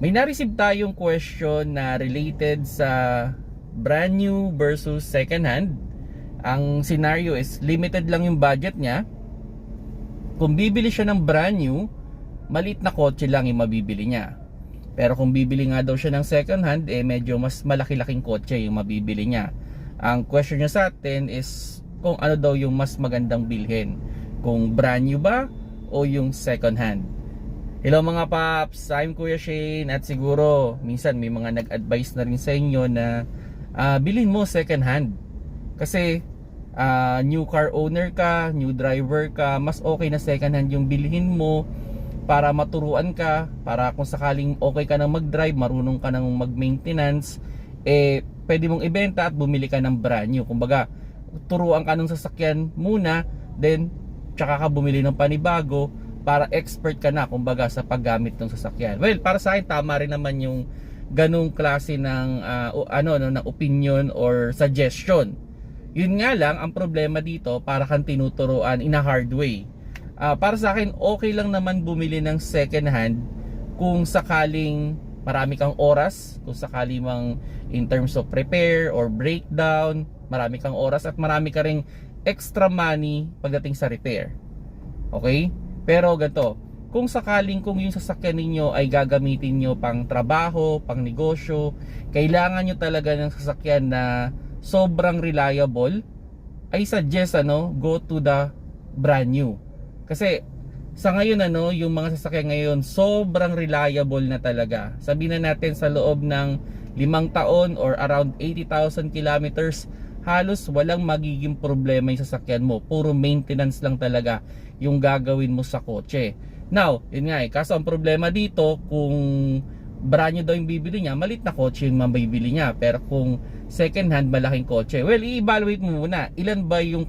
May na-receive tayong question na related sa brand new versus second hand. Ang scenario is limited lang yung budget niya. Kung bibili siya ng brand new, maliit na kotse lang yung mabibili niya. Pero kung bibili nga daw siya ng second hand, medyo mas malaki-laking kotse yung mabibili niya. Ang question niya sa atin is kung ano daw yung mas magandang bilhin, kung brand new ba o yung second hand. Hello mga paps, I'm Kuya Shane, at siguro minsan may mga nag-advise na rin sa inyo na bilhin mo second hand. Kasi new car owner ka, new driver ka, mas okay na second hand yung bilhin mo para maturuan ka, para kung sakaling okay ka nang mag-drive, marunong ka nang mag-maintenance, pwede mong ibenta at bumili ka ng brand new. Kumbaga, turuan ka ng sasakyan muna, then tsaka ka bumili ng panibago para expert ka na, kumbaga, sa paggamit ng sasakyan. Well, para sa akin tama rin naman yung ganung klase ng ng opinion or suggestion. Yun nga lang, ang problema dito, para kang tinuturuan in a hard way. Para sa akin, okay lang naman bumili ng second hand kung sakaling marami kang oras, kung sakali mang in terms of repair or breakdown, marami kang oras at marami ka ring extra money pagdating sa repair. Okay? Pero ganito, kung sakaling kung yung sasakyan ninyo ay gagamitin nyo pang trabaho, pang negosyo, kailangan nyo talaga ng sasakyan na sobrang reliable, I suggest go to the brand new. Kasi sa ngayon yung mga sasakyan ngayon sobrang reliable na talaga. Sabihin na natin sa loob ng 5 taon or around 80,000 kilometers, halos walang magiging problema yung sasakyan mo. Puro maintenance lang talaga yung gagawin mo sa kotse. Now, yun nga kaso ang problema dito, kung brand new daw yung bibili niya, malit na kotse yung mabibili niya. Pero kung second hand, malaking kotse, well, i-evaluate mo muna, ilan ba yung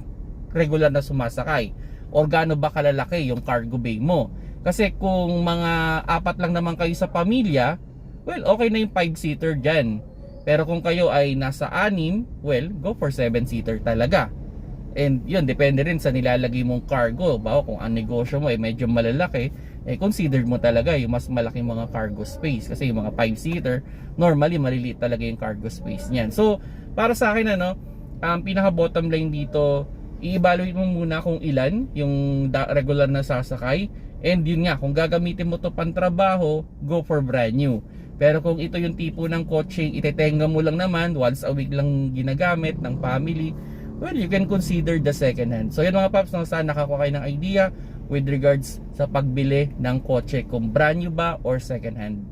regular na sumasakay? Or gaano ba kalalaki yung cargo bay mo? Kasi kung mga 4 lang naman kayo sa pamilya, well, okay na yung 5-seater dyan. Pero kung kayo ay nasa 6, well, go for 7-seater talaga. And yun, depende rin sa nilalagay mong cargo. Bawa kung ang negosyo mo ay medyo malalaki, consider mo talaga yung mas malaking mga cargo space. Kasi yung mga 5-seater, normally maliliit talaga yung cargo space niyan. So, para sa akin ang pinaka bottom line dito, i-evaluate mo muna kung ilan yung regular na sasakay. And yun nga, kung gagamitin mo to pantrabaho, go for brand new. Pero kung ito yung tipo ng kotse, itetenga mo lang naman, once a week lang ginagamit ng family, well, you can consider the second hand. So yun mga paps, sana nakakuha kayo ng idea with regards sa pagbili ng kotse, kung brand new ba or second hand.